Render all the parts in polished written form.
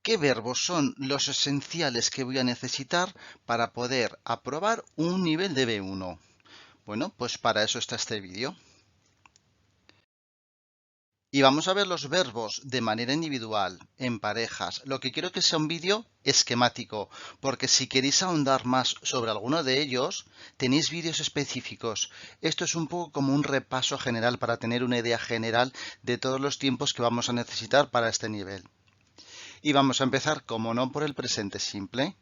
¿Qué verbos son los esenciales que voy a necesitar para poder aprobar un nivel de B1? Bueno, pues para eso está este vídeo. Y vamos a ver los verbos de manera individual, en parejas. Lo que quiero que sea un vídeo esquemático, porque si queréis ahondar más sobre alguno de ellos, tenéis vídeos específicos. Esto es un poco como un repaso general para tener una idea general de todos los tiempos que vamos a necesitar para este nivel. Y vamos a empezar, como no, por el presente simple.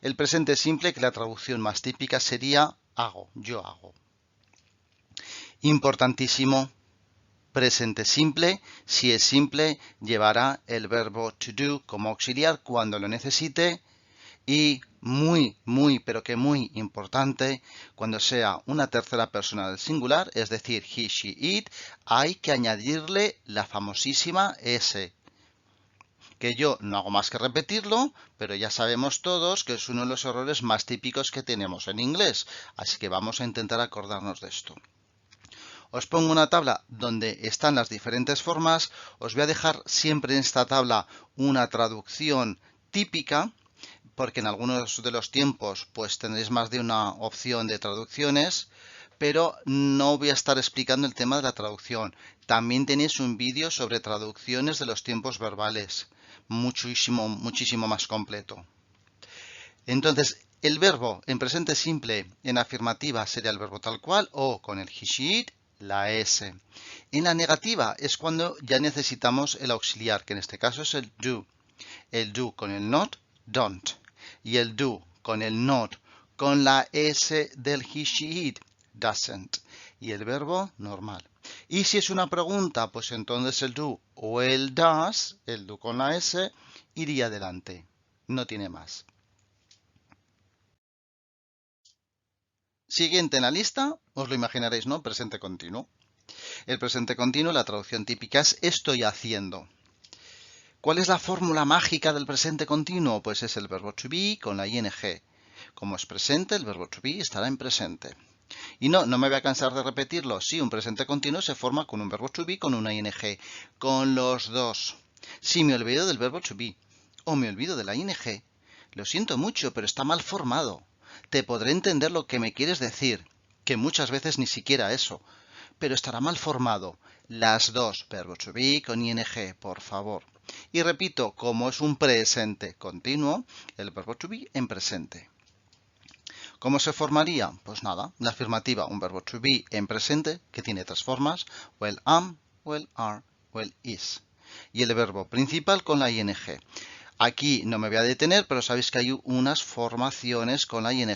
El presente simple, que la traducción más típica sería hago, yo hago. Importantísimo. Presente simple, si es simple, llevará el verbo to do como auxiliar cuando lo necesite y pero que muy importante, cuando sea una tercera persona del singular, es decir, he, she, it, hay que añadirle la famosísima S, que yo no hago más que repetirlo, pero ya sabemos todos que es uno de los errores más típicos que tenemos en inglés, así que vamos a intentar acordarnos de esto. Os pongo una tabla donde están las diferentes formas. Os voy a dejar siempre en esta tabla una traducción típica, porque en algunos de los tiempos pues tendréis más de una opción de traducciones, pero no voy a estar explicando el tema de la traducción. También tenéis un vídeo sobre traducciones de los tiempos verbales, muchísimo más completo. Entonces, el verbo en presente simple en afirmativa sería el verbo tal cual o con el he, she, it, la S. En la negativa es cuando ya necesitamos el auxiliar, que en este caso es el do. El do con el not, don't. Y el do con el not, con la S del he, she, it, doesn't. Y el verbo normal. Y si es una pregunta, pues entonces el do o el does, el do con la S, iría adelante. No tiene más. Siguiente en la lista, os lo imaginaréis, ¿no? Presente continuo. El presente continuo, la traducción típica es estoy haciendo. ¿Cuál es la fórmula mágica del presente continuo? Pues es el verbo to be con la ing. Como es presente, el verbo to be estará en presente. Y no me voy a cansar de repetirlo. Sí, un presente continuo se forma con un verbo to be con una ing. Con los dos. Si me olvido del verbo to be o me olvido de la ing, lo siento mucho, pero está mal formado. Te podré entender lo que me quieres decir, que muchas veces ni siquiera eso, pero estará mal formado. Las dos, verbo to be con ing, por favor. Y repito, como es un presente continuo, el verbo to be en presente. ¿Cómo se formaría? Pues nada, la afirmativa, un verbo to be en presente, que tiene tres formas, o el am, o el are, o el is. Y el verbo principal con la ing. Aquí no me voy a detener, pero sabéis que hay unas formaciones con la ing,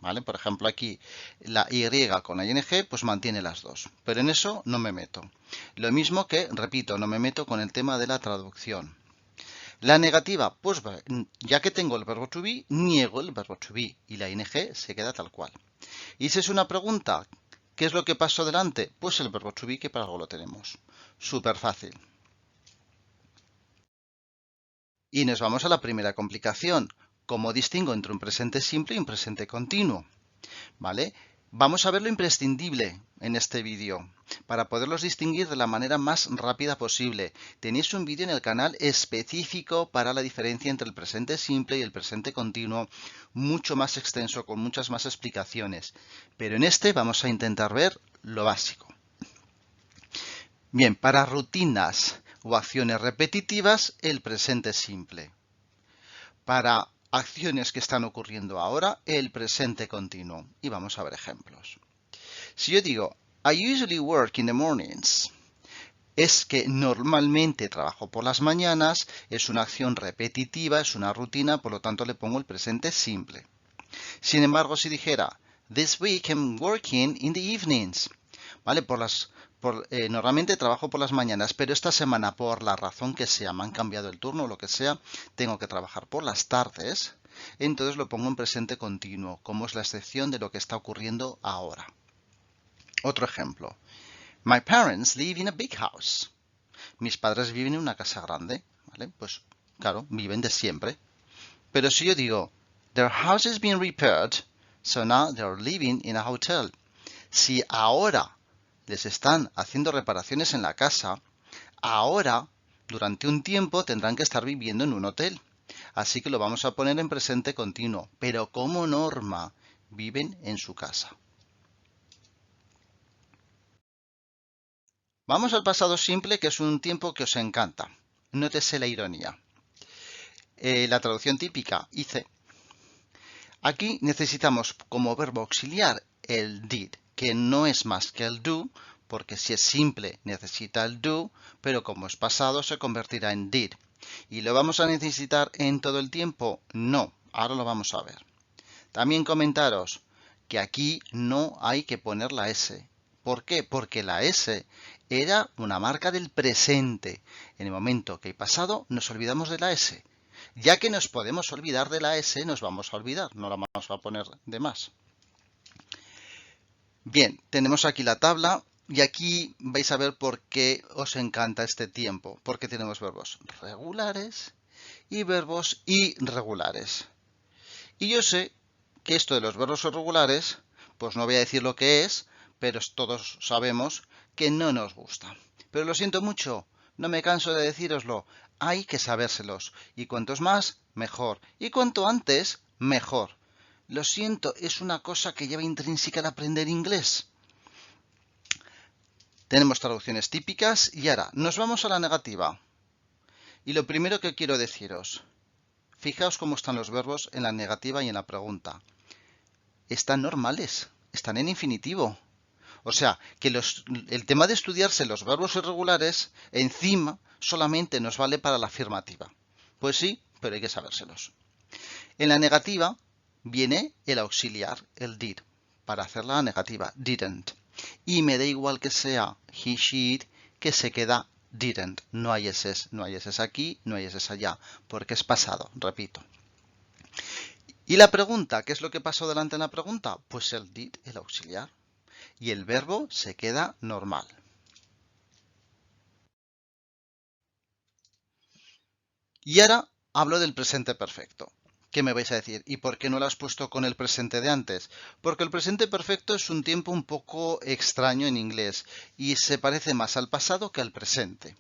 ¿vale? Por ejemplo, aquí la y con la ing, pues mantiene las dos. Pero en eso no me meto. Lo mismo que, repito, no me meto con el tema de la traducción. La negativa, pues ya que tengo el verbo to be, niego el verbo to be y la ing se queda tal cual. Y si es una pregunta, ¿qué es lo que pasó delante? Pues el verbo to be, que para algo lo tenemos. Súper fácil. Y nos vamos a la primera complicación. ¿Cómo distingo entre un presente simple y un presente continuo? ¿Vale? Vamos a ver lo imprescindible en este vídeo para poderlos distinguir de la manera más rápida posible. Tenéis un vídeo en el canal específico para la diferencia entre el presente simple y el presente continuo, mucho más extenso, con muchas más explicaciones. Pero en este vamos a intentar ver lo básico. Bien, para rutinas o acciones repetitivas, el presente simple. Para acciones que están ocurriendo ahora, el presente continuo. Y vamos a ver ejemplos. Si yo digo, I usually work in the mornings, es que normalmente trabajo por las mañanas, es una acción repetitiva, es una rutina, por lo tanto le pongo el presente simple. Sin embargo, si dijera, this week I'm working in the evenings, ¿vale? Normalmente trabajo por las mañanas, pero esta semana, por la razón que sea, me han cambiado el turno o lo que sea, tengo que trabajar por las tardes, entonces lo pongo en presente continuo, como es la excepción de lo que está ocurriendo ahora. Otro ejemplo. My parents live in a big house. Mis padres viven en una casa grande, ¿vale? Pues claro, viven de siempre. Pero si yo digo, their house is being repaired, so now they're living in a hotel. Si ahora les están haciendo reparaciones en la casa, ahora durante un tiempo tendrán que estar viviendo en un hotel. Así que lo vamos a poner en presente continuo, pero como norma viven en su casa. Vamos al pasado simple, que es un tiempo que os encanta. Nótese la ironía. La traducción típica, hice. Aquí necesitamos como verbo auxiliar el did, que no es más que el do, porque si es simple necesita el do, pero como es pasado se convertirá en did. ¿Y lo vamos a necesitar en todo el tiempo? No, ahora lo vamos a ver. También comentaros que aquí no hay que poner la S. ¿Por qué? Porque la S era una marca del presente. En el momento que hay pasado nos olvidamos de la S. Ya que nos podemos olvidar de la S, nos vamos a olvidar, no la vamos a poner de más. Bien, tenemos aquí la tabla y aquí vais a ver por qué os encanta este tiempo. Porque tenemos verbos regulares y verbos irregulares. Y yo sé que esto de los verbos irregulares, pues no voy a decir lo que es, pero todos sabemos que no nos gusta. Pero lo siento mucho, no me canso de decíroslo, hay que sabérselos. Y cuantos más, mejor. Y cuanto antes, mejor. Lo siento, es una cosa que lleva intrínseca al aprender inglés. Tenemos traducciones típicas y ahora nos vamos a la negativa. Y lo primero que quiero deciros, fijaos cómo están los verbos en la negativa y en la pregunta. Están normales, están en infinitivo. O sea, que el tema de estudiarse los verbos irregulares encima solamente nos vale para la afirmativa. Pues sí, pero hay que sabérselos. En la negativa viene el auxiliar, el did, para hacer la negativa, didn't. Y me da igual que sea he, she, it, que se queda didn't. No hay S aquí, no hay S allá, porque es pasado, repito. ¿Y la pregunta? ¿Qué es lo que pasó delante en la pregunta? Pues el did, el auxiliar. Y el verbo se queda normal. Y ahora hablo del presente perfecto. ¿Qué me vais a decir? ¿Y por qué no lo has puesto con el presente de antes? Porque el presente perfecto es un tiempo un poco extraño en inglés y se parece más al pasado que al presente.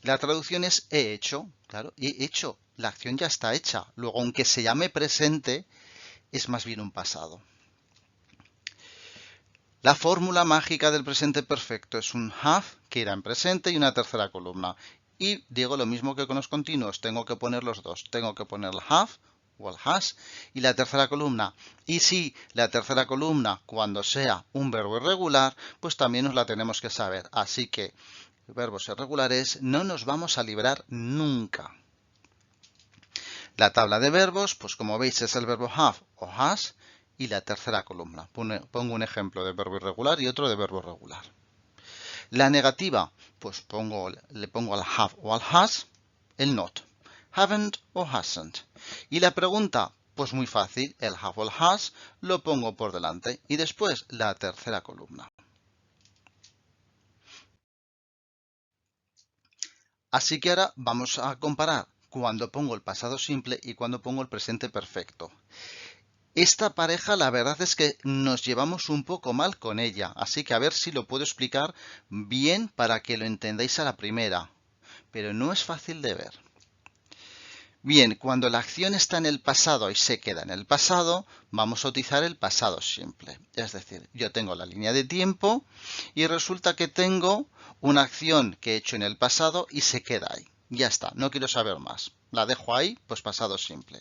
La traducción es he hecho, claro, he hecho, la acción ya está hecha. Luego, aunque se llame presente, es más bien un pasado. La fórmula mágica del presente perfecto es un have, que irá en presente, y una tercera columna. Y digo lo mismo que con los continuos, tengo que poner los dos. Tengo que poner el have o el has y la tercera columna. Y si la tercera columna, cuando sea un verbo irregular, pues también nos la tenemos que saber. Así que verbos irregulares no nos vamos a librar nunca. La tabla de verbos, pues como veis es el verbo have o has y la tercera columna. Pongo un ejemplo de verbo irregular y otro de verbo regular. La negativa, pues le pongo al have o al has el not. Haven't o hasn't. Y la pregunta, pues muy fácil, el have o el has lo pongo por delante y después la tercera columna. Así que ahora vamos a comparar cuando pongo el pasado simple y cuando pongo el presente perfecto. Esta pareja la verdad es que nos llevamos un poco mal con ella, así que a ver si lo puedo explicar bien para que lo entendáis a la primera, pero no es fácil de ver. Bien, cuando la acción está en el pasado y se queda en el pasado, vamos a utilizar el pasado simple. Es decir, yo tengo la línea de tiempo y resulta que tengo una acción que he hecho en el pasado y se queda ahí. Ya está, no quiero saber más. La dejo ahí, pues pasado simple.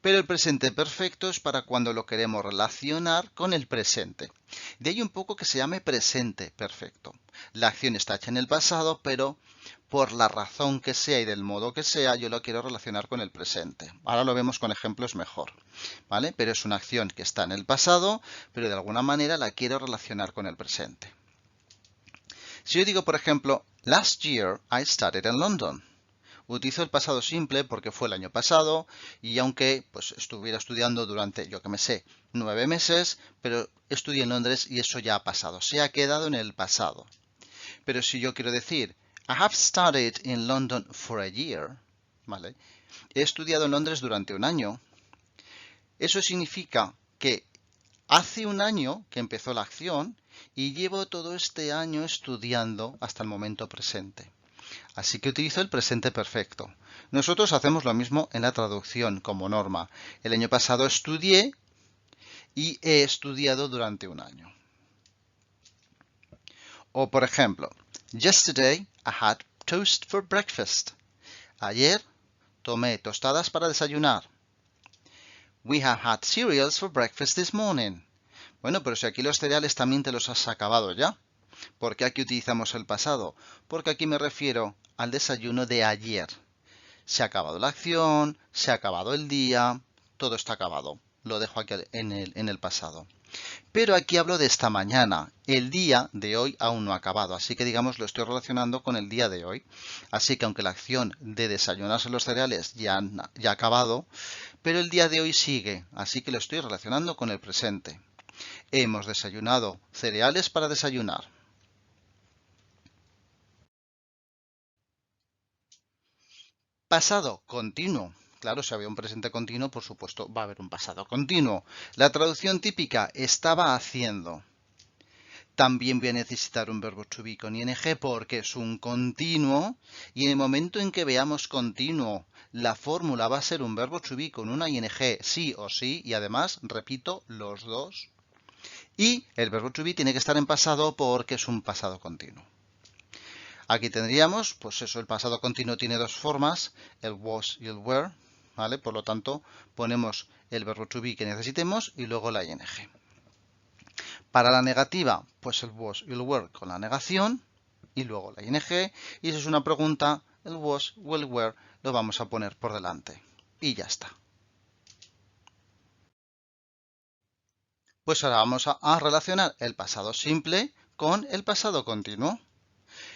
Pero el presente perfecto es para cuando lo queremos relacionar con el presente. De ahí un poco que se llame presente perfecto. La acción está hecha en el pasado, pero por la razón que sea y del modo que sea, yo lo quiero relacionar con el presente. Ahora lo vemos con ejemplos mejor, ¿vale? Pero es una acción que está en el pasado, pero de alguna manera la quiero relacionar con el presente. Si yo digo, por ejemplo, last year I studied in London. Utilizo el pasado simple porque fue el año pasado y aunque pues, estuviera estudiando durante, yo que me sé, 9 meses, pero estudié en Londres y eso ya ha pasado, se ha quedado en el pasado. Pero si yo quiero decir, I have studied in London for a year, ¿vale? He estudiado en Londres durante un año. Eso significa que hace un año que empezó la acción y llevo todo este año estudiando hasta el momento presente. Así que utilizo el presente perfecto. Nosotros hacemos lo mismo en la traducción como norma. El año pasado estudié y he estudiado durante un año. O por ejemplo, yesterday I had toast for breakfast. Ayer tomé tostadas para desayunar. We have had cereals for breakfast this morning. Bueno, pero si aquí los cereales también te los has acabado ya. ¿Por qué aquí utilizamos el pasado? Porque aquí me refiero al desayuno de ayer. Se ha acabado la acción, se ha acabado el día, todo está acabado. Lo dejo aquí en el pasado. Pero aquí hablo de esta mañana. El día de hoy aún no ha acabado, así que digamos lo estoy relacionando con el día de hoy. Así que aunque la acción de desayunarse los cereales ya ha acabado, pero el día de hoy sigue, así que lo estoy relacionando con el presente. Hemos desayunado cereales para desayunar. Pasado continuo. Claro, si había un presente continuo, por supuesto, va a haber un pasado continuo. La traducción típica, estaba haciendo. También voy a necesitar un verbo to be con ing porque es un continuo y en el momento en que veamos continuo, la fórmula va a ser un verbo to be con una ing sí o sí y además, repito, los dos. Y el verbo to be tiene que estar en pasado porque es un pasado continuo. Aquí tendríamos, pues eso, el pasado continuo tiene dos formas, el was y el were, ¿vale? Por lo tanto, ponemos el verbo to be que necesitemos y luego la ing. Para la negativa, pues el was y el were con la negación y luego la ing. Y si es una pregunta, el was o el were lo vamos a poner por delante. Y ya está. Pues ahora vamos a relacionar el pasado simple con el pasado continuo.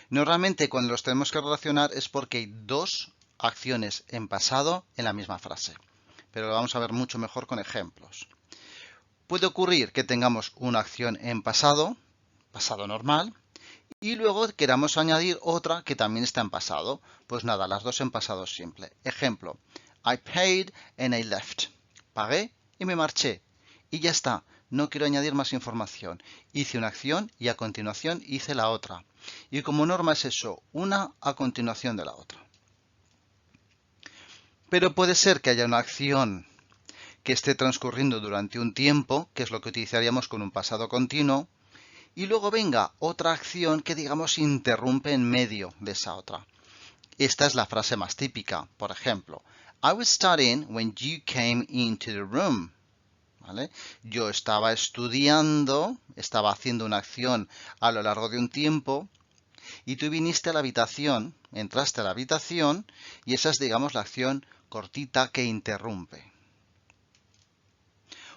Normalmente cuando los tenemos que relacionar es porque hay dos acciones en pasado en la misma frase. Pero lo vamos a ver mucho mejor con ejemplos. Puede ocurrir que tengamos una acción en pasado, pasado normal, y luego queramos añadir otra que también está en pasado. Pues nada, las dos en pasado simple. Ejemplo, I paid and I left. Pagué y me marché. Y ya está, no quiero añadir más información. Hice una acción y a continuación hice la otra. Y como norma es eso, una a continuación de la otra. Pero puede ser que haya una acción que esté transcurriendo durante un tiempo, que es lo que utilizaríamos con un pasado continuo, y luego venga otra acción que digamos interrumpe en medio de esa otra. Esta es la frase más típica. Por ejemplo, I was studying when you came into the room. ¿Vale? Yo estaba estudiando, estaba haciendo una acción a lo largo de un tiempo y tú viniste a la habitación, entraste a la habitación y esa es, digamos, la acción cortita que interrumpe.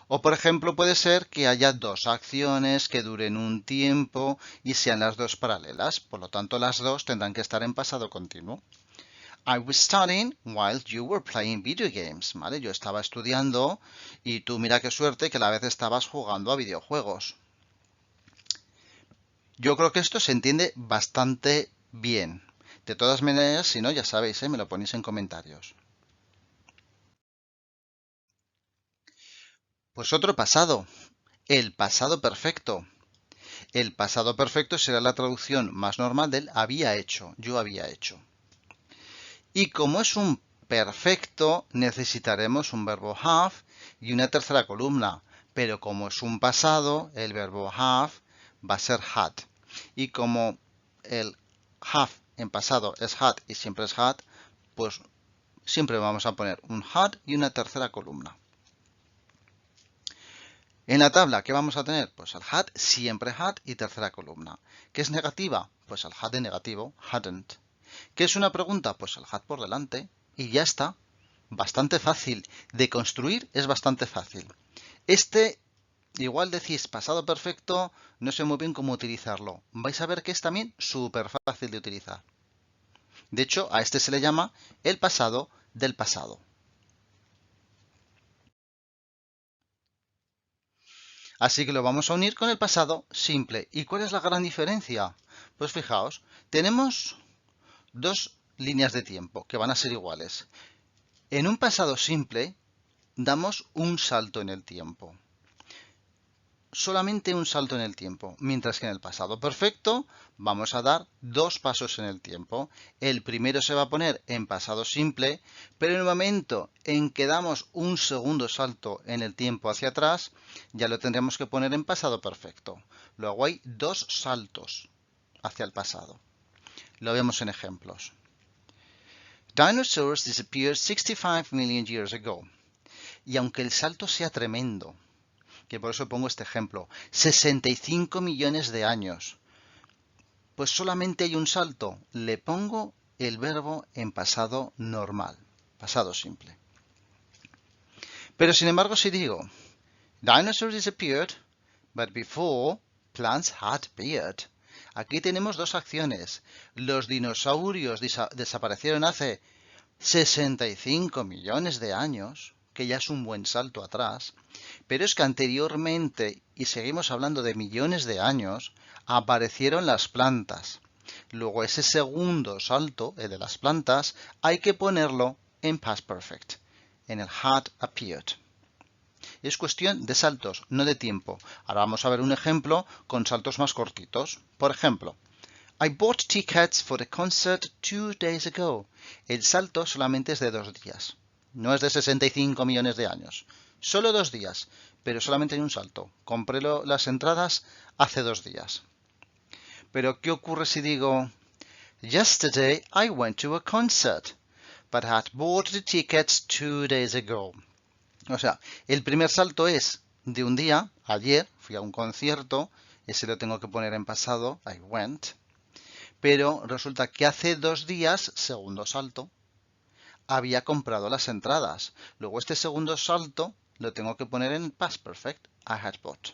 O, por ejemplo, puede ser que haya dos acciones que duren un tiempo y sean las dos paralelas. Por lo tanto, las dos tendrán que estar en pasado continuo. I was studying while you were playing video games. ¿Vale? Yo estaba estudiando y tú mira qué suerte que a la vez estabas jugando a videojuegos. Yo creo que esto se entiende bastante bien. De todas maneras, si no, ya sabéis, me lo ponéis en comentarios. Pues otro pasado, el pasado perfecto. El pasado perfecto será la traducción más normal del había hecho, yo había hecho. Y como es un perfecto, necesitaremos un verbo have y una tercera columna. Pero como es un pasado, el verbo have va a ser had. Y como el have en pasado es had y siempre es had, pues siempre vamos a poner un had y una tercera columna. En la tabla, ¿qué vamos a tener? Pues el had, siempre had y tercera columna. ¿Qué es negativa? Pues el had de negativo, hadn't. ¿Qué es una pregunta? Pues el had por delante y ya está. Bastante fácil. De construir es bastante fácil. Igual decís pasado perfecto, no sé muy bien cómo utilizarlo. Vais a ver que es también súper fácil de utilizar. De hecho, a este se le llama el pasado del pasado. Así que lo vamos a unir con el pasado simple. ¿Y cuál es la gran diferencia? Pues fijaos, tenemos dos líneas de tiempo que van a ser iguales. En un pasado simple damos un salto en el tiempo. solamente un salto en el tiempo, mientras que en el pasado perfecto vamos a dar dos pasos en el tiempo. El primero se va a poner en pasado simple, pero en el momento en que damos un segundo salto en el tiempo hacia atrás, ya lo tendremos que poner en pasado perfecto. Luego hay dos saltos hacia el pasado. Lo vemos en ejemplos. Dinosaurs disappeared 65 million years ago. Y aunque el salto sea tremendo, que por eso pongo este ejemplo, 65 millones de años, pues solamente hay un salto, le pongo el verbo en pasado normal, pasado simple. Pero sin embargo, si digo, dinosaurs disappeared, but before plants had appeared. Aquí tenemos dos acciones. Los dinosaurios desaparecieron hace 65 millones de años, que ya es un buen salto atrás, pero es que anteriormente, y seguimos hablando de millones de años, aparecieron las plantas. Luego ese segundo salto, el de las plantas, hay que ponerlo en past perfect, en el had appeared. Es cuestión de saltos, no de tiempo. Ahora vamos a ver un ejemplo con saltos más cortitos. Por ejemplo, I bought tickets for the concert 2 days ago. El salto solamente es de 2 días. No es de 65 millones de años. Solo 2 días, pero solamente hay un salto. Compré las entradas hace 2 días. Pero ¿qué ocurre si digo Yesterday I went to a concert, but had bought the tickets 2 days ago? O sea, el primer salto es de un día, ayer fui a un concierto, ese lo tengo que poner en pasado, I went. Pero resulta que hace 2 días, segundo salto, había comprado las entradas. Luego este segundo salto lo tengo que poner en past perfect, I had bought.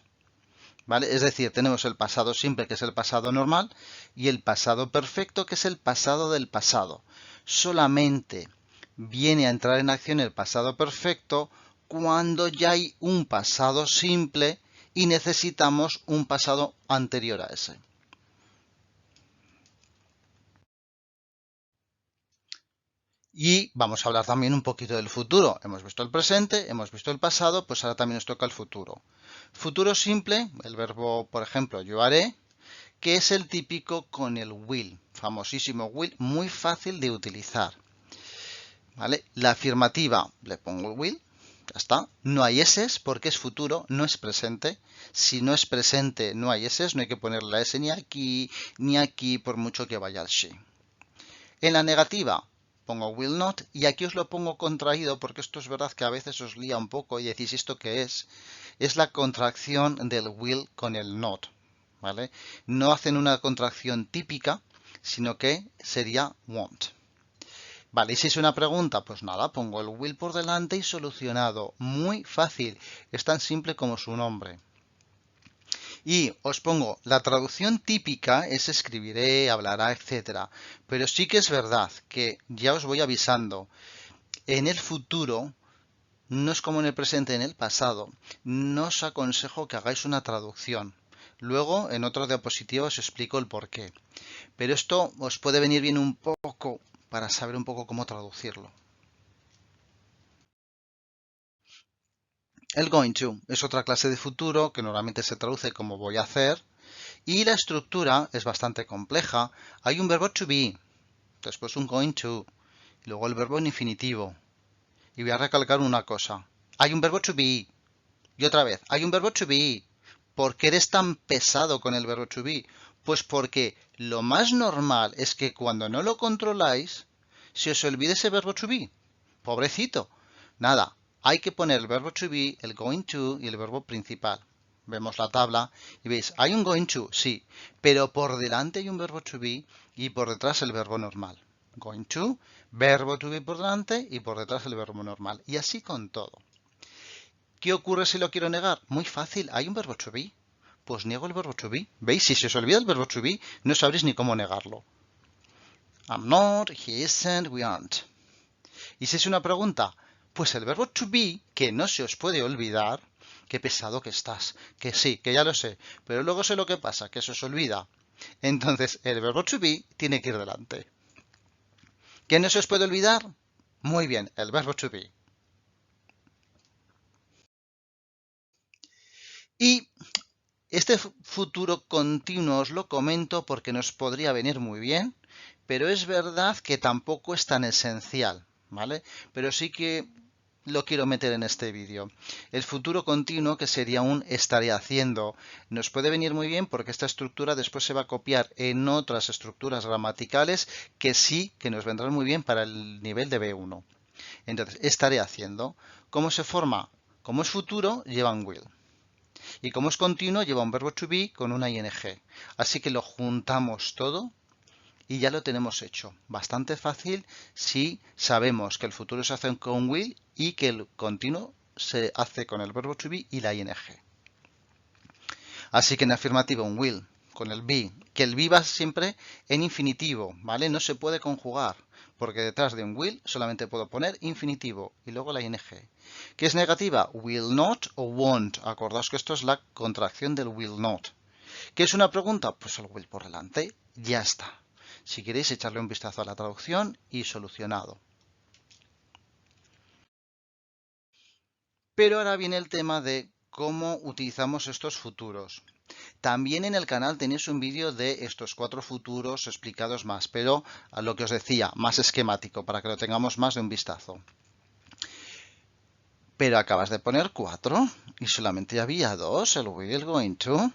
¿Vale? Es decir, tenemos el pasado simple, que es el pasado normal, y el pasado perfecto, que es el pasado del pasado. Solamente viene a entrar en acción el pasado perfecto cuando ya hay un pasado simple y necesitamos un pasado anterior a ese. Y vamos a hablar también un poquito del futuro. Hemos visto el presente, hemos visto el pasado, pues ahora también nos toca el futuro. Futuro simple, el verbo, por ejemplo, yo haré, que es el típico con el will, famosísimo will, muy fácil de utilizar. ¿Vale? La afirmativa, le pongo el will, ya está. No hay eses porque es futuro, no es presente. Si no es presente, no hay eses, no hay que ponerle la s ni aquí, por mucho que vaya el she. En la negativa pongo will not y aquí os lo pongo contraído porque esto es verdad que a veces os lía un poco y decís esto qué es. Es la contracción del will con el not. ¿Vale? No hacen una contracción típica, sino que sería won't. Vale, y si es una pregunta, pues nada, pongo el will por delante y solucionado. Muy fácil, es tan simple como su nombre. Y os pongo, la traducción típica es escribiré, hablará, etc. Pero sí que es verdad que ya os voy avisando, en el futuro, no es como en el presente, en el pasado, no os aconsejo que hagáis una traducción. Luego, en otra diapositiva os explico el por qué. Pero esto os puede venir bien un poco para saber un poco cómo traducirlo. El going to es otra clase de futuro que normalmente se traduce como voy a hacer. Y la estructura es bastante compleja. Hay un verbo to be, después un going to, y luego el verbo en infinitivo. Y voy a recalcar una cosa. Hay un verbo to be. Y otra vez, hay un verbo to be. ¿Por qué eres tan pesado con el verbo to be? Pues porque lo más normal es que cuando no lo controláis, se os olvide ese verbo to be. Pobrecito. Nada, hay que poner el verbo to be, el going to y el verbo principal. Vemos la tabla y veis, hay un going to, sí, pero por delante hay un verbo to be y por detrás el verbo normal. Going to, verbo to be por delante y por detrás el verbo normal. Y así con todo. ¿Qué ocurre si lo quiero negar? Muy fácil, hay un verbo to be. Pues niego el verbo to be. ¿Veis? Si se os olvida el verbo to be, no sabréis ni cómo negarlo. I'm not, he isn't, we aren't. Y si es una pregunta, pues el verbo to be, que no se os puede olvidar, qué pesado que estás, que sí, que ya lo sé, pero luego sé lo que pasa, que se os olvida. Entonces, el verbo to be tiene que ir delante. ¿Qué no se os puede olvidar? Muy bien, el verbo to be. Y Este futuro continuo os lo comento porque nos podría venir muy bien, pero es verdad que tampoco es tan esencial, ¿vale? Pero sí que lo quiero meter en este vídeo. El futuro continuo, que sería un estaré haciendo, nos puede venir muy bien porque esta estructura después se va a copiar en otras estructuras gramaticales que sí que nos vendrán muy bien para el nivel de B1. Entonces, estaré haciendo. ¿Cómo se forma? Como es futuro, lleva un will. Y como es continuo, lleva un verbo to be con una ing. Así que lo juntamos todo y ya lo tenemos hecho. Bastante fácil si sabemos que el futuro se hace con will y que el continuo se hace con el verbo to be y la ing. Así que en afirmativo un will con el be, que el be va siempre en infinitivo, ¿vale? No se puede conjugar, porque detrás de un will solamente puedo poner infinitivo y luego la ing. ¿Qué es negativa? Will not o won't. Acordaos que esto es la contracción del will not. ¿Qué es una pregunta? Pues el will por delante. Ya está. Si queréis echarle un vistazo a la traducción y solucionado. Pero ahora viene el tema de cómo utilizamos estos futuros. También en el canal tenéis un vídeo de estos 4 futuros explicados más, pero a lo que os decía, más esquemático, para que lo tengamos más de un vistazo. Pero acabas de poner 4 y solamente había 2, el will, el going to,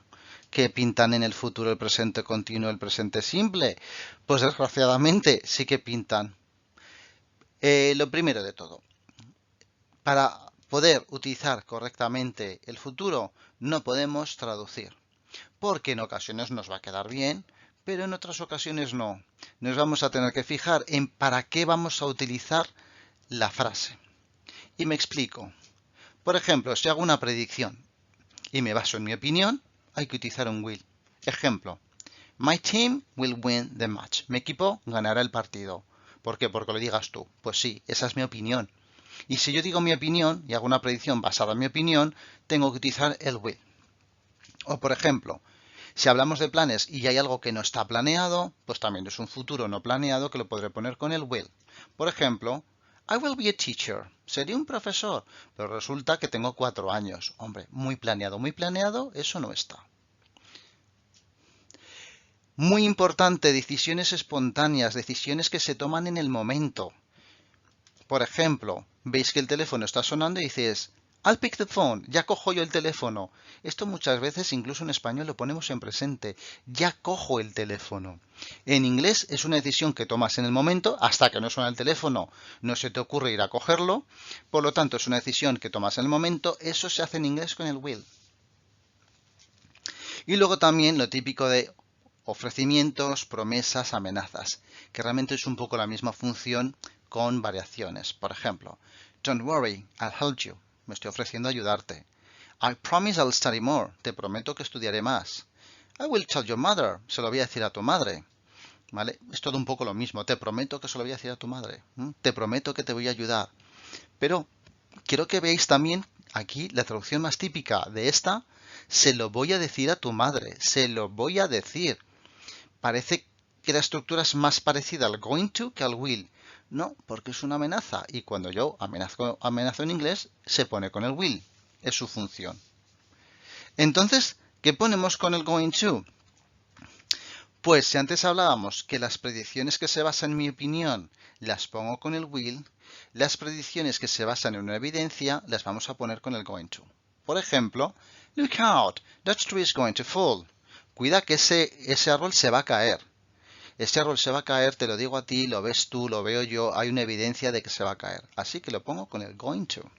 que pintan en el futuro, el presente continuo, el presente simple. Pues desgraciadamente sí que pintan. Lo primero de todo, para poder utilizar correctamente el futuro, no podemos traducir. Porque en ocasiones nos va a quedar bien, pero en otras ocasiones no. Nos vamos a tener que fijar en para qué vamos a utilizar la frase. Y me explico. Por ejemplo, si hago una predicción y me baso en mi opinión, hay que utilizar un will. Ejemplo, my team will win the match. Mi equipo ganará el partido. ¿Por qué? Porque lo digas tú. Pues sí, esa es mi opinión. Y si yo digo mi opinión y hago una predicción basada en mi opinión, tengo que utilizar el will. O por ejemplo, si hablamos de planes y hay algo que no está planeado, pues también es un futuro no planeado que lo podré poner con el will. Por ejemplo, I will be a teacher. Seré un profesor, pero resulta que tengo 4 años. Hombre, muy planeado, eso no está. Muy importante, decisiones espontáneas, decisiones que se toman en el momento. Por ejemplo, veis que el teléfono está sonando y dices, I'll pick the phone, ya cojo yo el teléfono. Esto muchas veces, incluso en español, lo ponemos en presente. Ya cojo el teléfono. En inglés es una decisión que tomas en el momento, hasta que no suena el teléfono, no se te ocurre ir a cogerlo. Por lo tanto, es una decisión que tomas en el momento. Eso se hace en inglés con el will. Y luego también lo típico de ofrecimientos, promesas, amenazas, que realmente es un poco la misma función con variaciones. Por ejemplo, don't worry, I'll help you. Me estoy ofreciendo ayudarte. I promise I'll study more. Te prometo que estudiaré más. I will tell your mother. Se lo voy a decir a tu madre. ¿Vale? Es todo un poco lo mismo. Te prometo que se lo voy a decir a tu madre. Te prometo que te voy a ayudar. Pero quiero que veáis también aquí la traducción más típica de esta. Se lo voy a decir a tu madre. Se lo voy a decir. Parece que la estructura es más parecida al going to que al will. No, porque es una amenaza. Y cuando yo amenazo en inglés, se pone con el will. Es su función. Entonces, ¿qué ponemos con el going to? Pues si antes hablábamos que las predicciones que se basan en mi opinión las pongo con el will, las predicciones que se basan en una evidencia las vamos a poner con el going to. Por ejemplo, look out, that tree is going to fall. Cuida que ese árbol se va a caer. Ese árbol se va a caer, te lo digo a ti, lo ves tú, lo veo yo, hay una evidencia de que se va a caer. Así que lo pongo con el going to.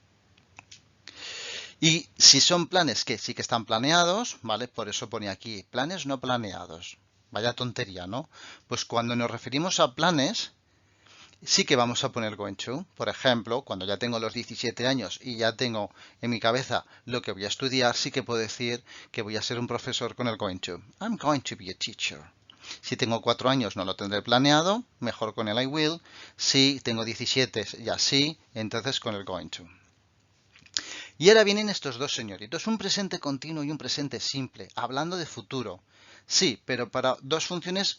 Y si son planes que sí que están planeados, ¿vale? Por eso pone aquí, planes no planeados. Vaya tontería, ¿no? Pues cuando nos referimos a planes, sí que vamos a poner going to. Por ejemplo, cuando ya tengo los 17 años y ya tengo en mi cabeza lo que voy a estudiar, sí que puedo decir que voy a ser un profesor con el going to. I'm going to be a teacher. Si tengo 4 años no lo tendré planeado, mejor con el I will. Si tengo 17 ya sí, entonces con el going to. Y ahora vienen estos dos señoritos, un presente continuo y un presente simple, hablando de futuro. Sí, pero para dos funciones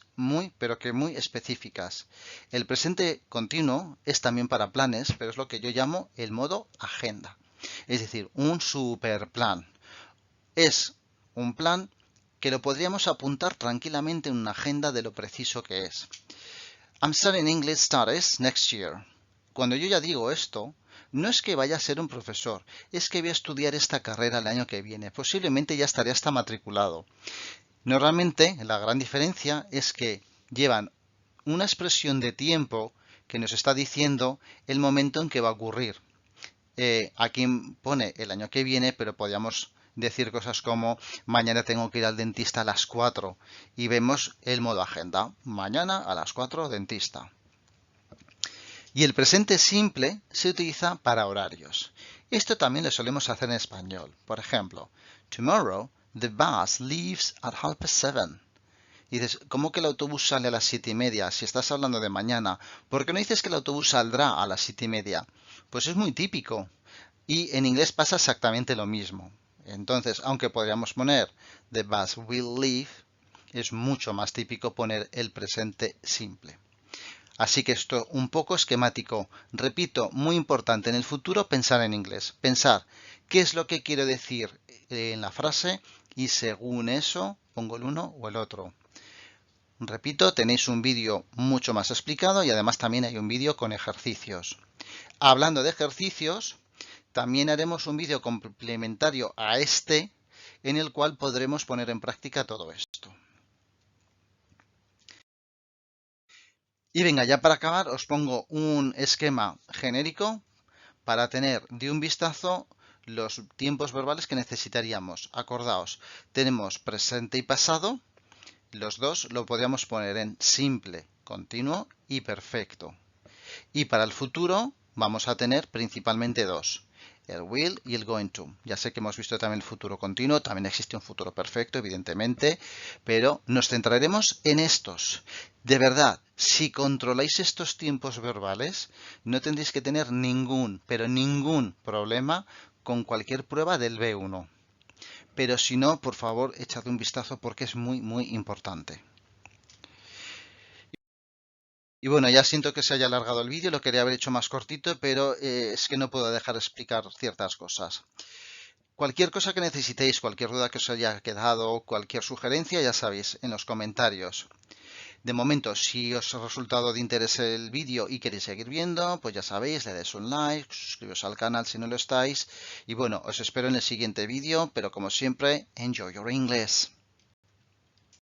pero que muy específicas. El presente continuo es también para planes, pero es lo que yo llamo el modo agenda. Es decir, un super plan. Es un plan que lo podríamos apuntar tranquilamente en una agenda de lo preciso que es. I'm studying English studies next year. Cuando yo ya digo esto, no es que vaya a ser un profesor, es que voy a estudiar esta carrera el año que viene. Posiblemente ya estaré hasta matriculado. Normalmente, la gran diferencia es que llevan una expresión de tiempo que nos está diciendo el momento en que va a ocurrir. Aquí pone el año que viene, pero podríamos decir cosas como mañana tengo que ir al dentista a las 4 y vemos el modo agenda. Mañana a las 4 dentista. Y el presente simple se utiliza para horarios. Esto también lo solemos hacer en español. Por ejemplo, tomorrow the bus leaves at 7:30. Y dices, ¿cómo que el autobús sale a las 7:30? Si estás hablando de mañana, ¿por qué no dices que el autobús saldrá a las 7:30? Pues es muy típico. Y en inglés pasa exactamente lo mismo. Entonces, aunque podríamos poner the bus will leave, es mucho más típico poner el presente simple. Así que esto un poco esquemático. Repito, muy importante en el futuro pensar en inglés. Pensar qué es lo que quiero decir en la frase y según eso pongo el uno o el otro. Repito, tenéis un vídeo mucho más explicado y además también hay un vídeo con ejercicios. Hablando de ejercicios, también haremos un vídeo complementario a este en el cual podremos poner en práctica todo esto. Y venga, ya para acabar os pongo un esquema genérico para tener de un vistazo los tiempos verbales que necesitaríamos. Acordaos, tenemos presente y pasado. Los dos lo podríamos poner en simple, continuo y perfecto. Y para el futuro vamos a tener principalmente dos, el will y el going to. Ya sé que hemos visto también el futuro continuo, también existe un futuro perfecto, evidentemente, pero nos centraremos en estos. De verdad, si controláis estos tiempos verbales, no tendréis que tener ningún, pero ningún problema con cualquier prueba del B1. Pero si no, por favor, echad un vistazo porque es muy, muy importante. Y bueno, ya siento que se haya alargado el vídeo, lo quería haber hecho más cortito, pero es que no puedo dejar de explicar ciertas cosas. Cualquier cosa que necesitéis, cualquier duda que os haya quedado, cualquier sugerencia, ya sabéis, en los comentarios. De momento, si os ha resultado de interés el vídeo y queréis seguir viendo, pues ya sabéis, le dais un like, suscribiros al canal si no lo estáis. Y bueno, os espero en el siguiente vídeo, pero como siempre, enjoy your English.